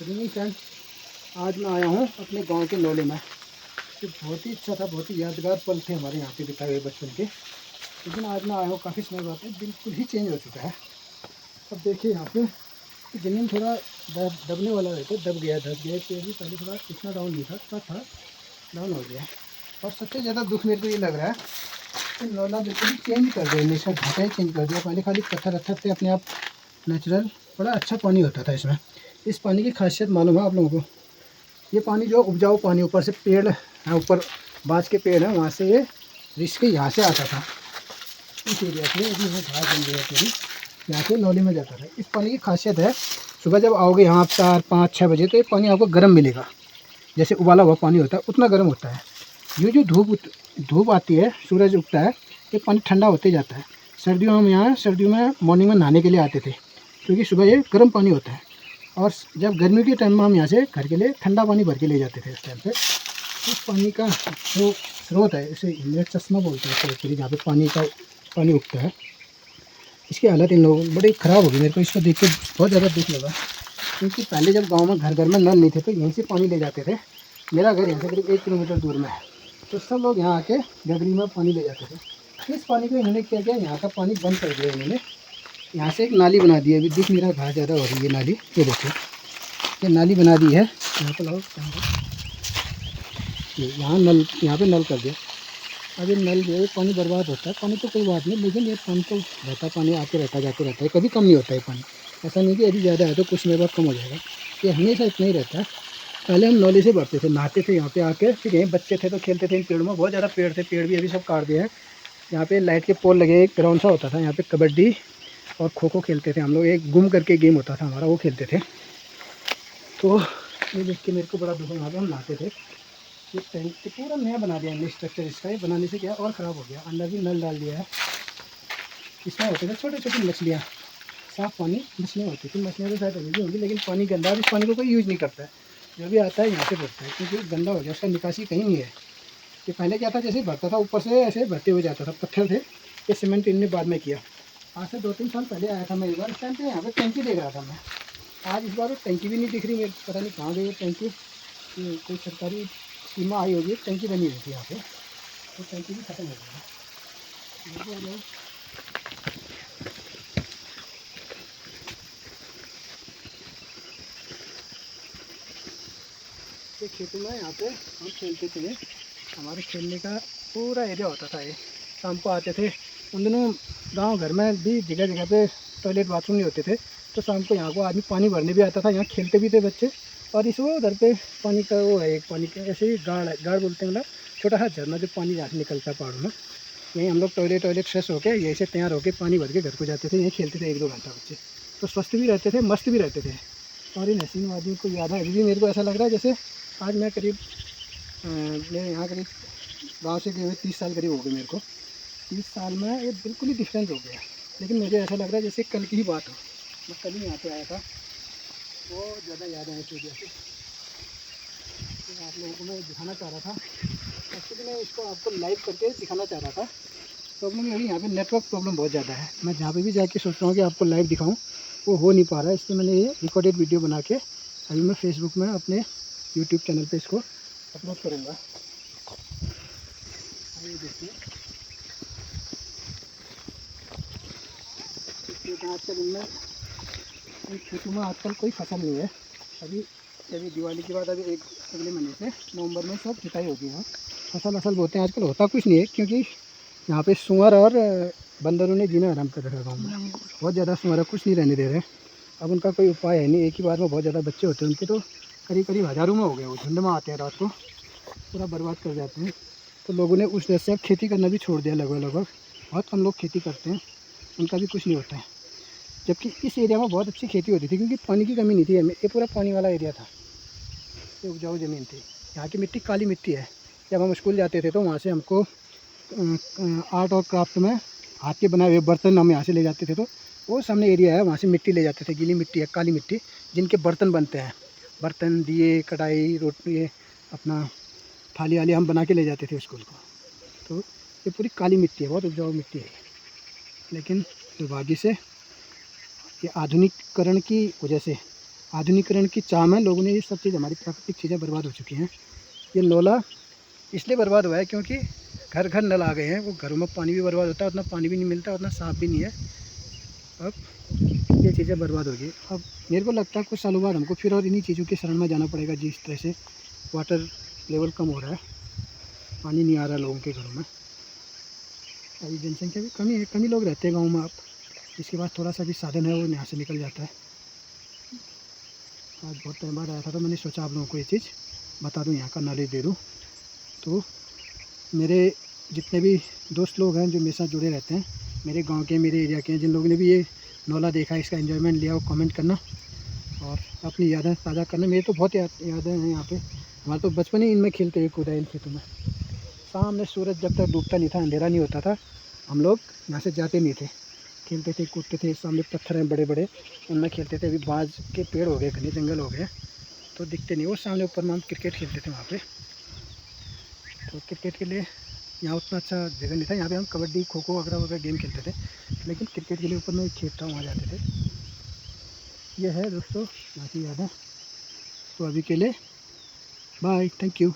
Good friend, आज मैं आया हूँ अपने गांव के नौले में। ये बहुत ही अच्छा था, बहुत ही यादगार पल थे हमारे यहाँ पे बिताए हुए बचपन के। लेकिन आज मैं आया हूँ काफ़ी समय बाद, बिल्कुल ही चेंज हो चुका है। अब देखिए यहाँ पे ज़मीन थोड़ा दबने वाला रहता है, दब गया, धस गया। पेड़ भी पहले थोड़ा इतना डाउन नहीं था, थोड़ा था डाउन हो गया। और सबसे ज़्यादा दुख मेरे को ये लग रहा है कि नौला बिल्कुल ही चेंज कर दिया, नेचर ढांचा ही चेंज कर दिया। पहले खाली पत्थर वत्थर थे अपने आप, नेचुरल बड़ा अच्छा पानी होता था इसमें। इस पानी की खासियत मालूम है आप लोगों को? ये पानी जो उपजाऊ पानी, ऊपर से पेड़ है, ऊपर बाँस के पेड़ हैं, वहाँ से ये रिस के यहाँ से आता था। इस एरिया से अभी वो घास बन गई है पूरी, यहाँ से नौली में जाता था। इस पानी की खासियत है, सुबह जब आओगे यहाँ 4, 5, 6 बजे तो ये पानी आपको गर्म मिलेगा। जैसे उबाला हुआ पानी होता है उतना गर्म होता है। ये जो धूप आती है, सूरज उगता है, ये पानी ठंडा होते जाता है। सर्दियों में मॉर्निंग में नहाने के लिए आते थे, क्योंकि सुबह ये गर्म पानी होता है। और जब गर्मी के टाइम में हम यहाँ से घर के लिए ठंडा पानी भर के ले जाते थे। इस टाइम पे इस पानी का जो स्रोत है, इसे इंद्र चश्मा बोलते हैं, तो जहाँ पे पानी उगता है। इसकी हालत इन लोगों बड़ी ख़राब हो गई। मेरे को इसको देख के बहुत ज़्यादा दुख लगा, क्योंकि पहले जब गांव में घर में नल नहीं थे तो यहीं से पानी ले जाते थे। मेरा घर यहाँ से करीब 1 किलोमीटर दूर में है, तो सब लोग यहाँ आके गगरी में पानी ले जाते थे। इस पानी को इन्होंने क्या किया, यहाँ का पानी बंद कर दिया इन्होंने। यहाँ से एक नाली बना दी है। अभी दिख मेरा घास ज़्यादा हो रही है नाली, ये देखिए ये नाली बना दी है। यहाँ पर लाओ, यहाँ पे नल कर दिया। अब ये नल जो है पानी बर्बाद होता है। पानी तो कोई बात नहीं, लेकिन ये पानी तो रहता, पानी आते रहता, जाते रहता है, कभी कम नहीं होता है पानी। ऐसा नहीं कि अभी ज़्यादा है तो कुछ देर बाद कम हो जाएगा, ये हमेशा इतना ही रहता है। पहले हम नौली से भरते थे, नहाते थे यहाँ पे आके, फिर यहीं बच्चे थे तो खेलते थे इन पेड़ों में। बहुत ज़्यादा पेड़ थे, पेड़ भी अभी सब काट दिए हैं। यहाँ पे लाइट के पोल लगे, एक ग्राउंड सा होता था, यहाँ पे कबड्डी और खो खो खेलते थे हम लोग। एक गुम करके गेम होता था हमारा, वो खेलते थे। तो ये देख के मेरे को बड़ा दुख, यहाँ पे हम नहाते थे। ये टैंक तो पूरा नया बना दिया है स्ट्रक्चर इसका। ये बनाने से क्या और ख़राब हो गया। अंदर भी नल डाल दिया है। इसमें होते थे छोटी छोटी मछलियाँ, साफ़ पानी मछलियाँ होती थी। मछलियाँ तो शायद अभी भी होंगी, लेकिन पानी गंदा है। इस पानी को कोई यूज़ नहीं करता है। जो भी आता है यहाँ से भरता है, क्योंकि गंदा हो गया, उसका निकासी कहीं नहीं है। ये पहले क्या था, जैसे भरता था ऊपर से ऐसे भरते हुए जाता था, पत्थर थे। ये सीमेंट इनने बाद में किया। आज से 2-3 साल पहले आया था मैं एक बार। इस टाइम पे यहाँ पे टंकी देख रहा था मैं। आज इस बार वो टंकी भी नहीं दिख रही मेरे, पता नहीं कहाँ गई है टंकी। ये कोई सरकारी सीमा आई होगी, टंकी बनी हुई थी यहाँ पे, तो टंकी भी खत्म हो गई है। ये खेतों में यहाँ पे हम खेलते थे। हमारे खेलने का पूरा एरिया होता था ये। शाम को आते थे। उन दिनों गांव घर में भी जगह जगह पे टॉयलेट बाथरूम नहीं होते थे, तो शाम को यहाँ को आदमी पानी भरने भी आता था। यहाँ खेलते भी थे बच्चे। और इस वो उधर पे पानी का वो है, एक पानी का ऐसे ही गाड़ है, गाड़ बोलते हैं, मतलब छोटा सा झरना जो पानी यहाँ से निकलता है पहाड़ों में। यहीं हम लोग टॉयलेट फ्रेश होकर यहीं से तैयार होकर पानी भर के घर को जाते थे। यहीं खेलते थे 1-2 घंटा बच्चे। तो स्वस्थ भी रहते थे, मस्त भी रहते थे। और इन हसीन वादियों को याद है अभी भी। मेरे को ऐसा लग रहा है जैसे आज मैं करीब मेरे यहाँ करीब गाँव से गए हुए 30 साल करीब हो गए मेरे को। 30 साल में ये बिल्कुल ही डिफरेंस हो गया। लेकिन मुझे ऐसा लग रहा है जैसे कल की ही बात हो। मैं कल ही यहाँ पे आया था, बहुत ज़्यादा याद आया इस वजह से। तो आप लोगों को मैं दिखाना चाह रहा था। एक्चुअली मैं इसको आपको लाइव करके दिखाना चाह रहा था। प्रॉब्लम यही, यहाँ पे नेटवर्क प्रॉब्लम बहुत ज़्यादा है। मैं जहाँ पे भी जाके सोच रहा हूँ कि आपको लाइव दिखाऊँ, वो हो नहीं पा रहा है। इसलिए मैंने ये रिकॉर्डेड वीडियो बना के अभी मैं फेसबुक में अपने यूट्यूब चैनल पे इसको अपलोड करूँगा। ये देखिए, आजकल इनमें इन खेतों में आजकल कोई फसल नहीं है। अभी दिवाली के बाद अभी एक अगले महीने से नवंबर में सब जुताई होती है, फसल बोते हैं। आजकल होता कुछ नहीं है, क्योंकि यहाँ पे सुअर और बंदरों ने जीना आराम कर रखा है गाँव में। बहुत ज़्यादा सुअर कुछ नहीं रहने दे रहे। अब उनका कोई उपाय है नहीं। एक ही बार में बहुत ज़्यादा बच्चे होते हैं उनके, तो करीब हज़ारों में हो गए। वो झुंड में आते हैं, रात को पूरा बर्बाद कर जाते हैं। तो लोगों ने उस वजह से अब खेती करना भी छोड़ दिया लगभग। बहुत कम लोग खेती करते हैं, उनका भी कुछ नहीं होता है। जबकि इस एरिया में बहुत अच्छी खेती होती थी, क्योंकि पानी की कमी नहीं थी। ये पूरा पानी वाला एरिया था, ये उपजाऊ ज़मीन थी। यहाँ की मिट्टी काली मिट्टी है। जब हम स्कूल जाते थे तो वहाँ से हमको आर्ट और क्राफ्ट में हाथ के बनाए हुए बर्तन हम यहाँ से ले जाते थे। तो वो सामने एरिया है, वहाँ से मिट्टी ले जाते थे। गीली मिट्टी है, काली मिट्टी, जिनके बर्तन बनते हैं। बर्तन, दिए, कढ़ाई, रोटी, ये अपना थाली वाली हम बना के ले जाते थे स्कूल को। तो ये पूरी काली मिट्टी है, बहुत उपजाऊ मिट्टी है। लेकिन दुर्भाग्य से ये आधुनिकीकरण की वजह से आधुनिकीकरण की चाह में लोगों ने ये सब चीज़, हमारी प्राकृतिक चीज़ें बर्बाद हो चुकी हैं। ये नौला इसलिए बर्बाद हुआ है क्योंकि घर घर नल आ गए हैं, वो घरों में पानी भी बर्बाद होता है, उतना पानी भी नहीं मिलता, उतना साफ़ भी नहीं है। अब ये चीज़ें बर्बाद हो गई। अब मेरे को लगता है कुछ सालों बाद हमको फिर और इन्हीं चीज़ों की शरण में जाना पड़ेगा, जिस तरह से वाटर लेवल कम हो रहा है, पानी नहीं आ रहा लोगों के घरों में। अभी जनसंख्या भी कमी है, कम ही लोग रहते हैं गाँव में। अब इसके बाद थोड़ा सा भी साधन है वो यहाँ से निकल जाता है। आज बहुत टाइम बाद आया था तो मैंने सोचा आप लोगों को ये चीज़ बता दूँ, यहाँ का नॉलेज दे दूँ। तो मेरे जितने भी दोस्त लोग हैं जो मेरे साथ जुड़े रहते हैं, मेरे गांव के, मेरे एरिया के हैं, जिन लोगों ने भी ये नौला देखा, इसका एंजॉयमेंट लिया, वो कमेंट करना और अपनी यादें ताज़ा करना। मेरी तो बहुत यादें हैं यहाँ पे। हमारा तो बचपन ही इनमें खेलते हुए कूदा इन खेतों में। सामने सूरज जब तक डूबता नहीं था, अंधेरा नहीं होता था, हम लोग यहाँ से जाते नहीं थे, खेलते थे, कूदते थे। सामने पत्थर हैं बड़े बड़े, उनमें खेलते थे। अभी बाँस के पेड़ हो गए, घने जंगल हो गए तो दिखते नहीं। वो सामने ऊपर में हम क्रिकेट खेलते थे वहाँ पर। तो क्रिकेट के लिए यहाँ उतना अच्छा जगह नहीं था, यहाँ पे हम कबड्डी, खो खो वगैरह वगैरह गेम खेलते थे, लेकिन क्रिकेट के लिए ऊपर में एक खेत था, वहाँ जाते थे। ये है दोस्तों यहाँ की यादें। तो अभी के लिए बाय, थैंक यू।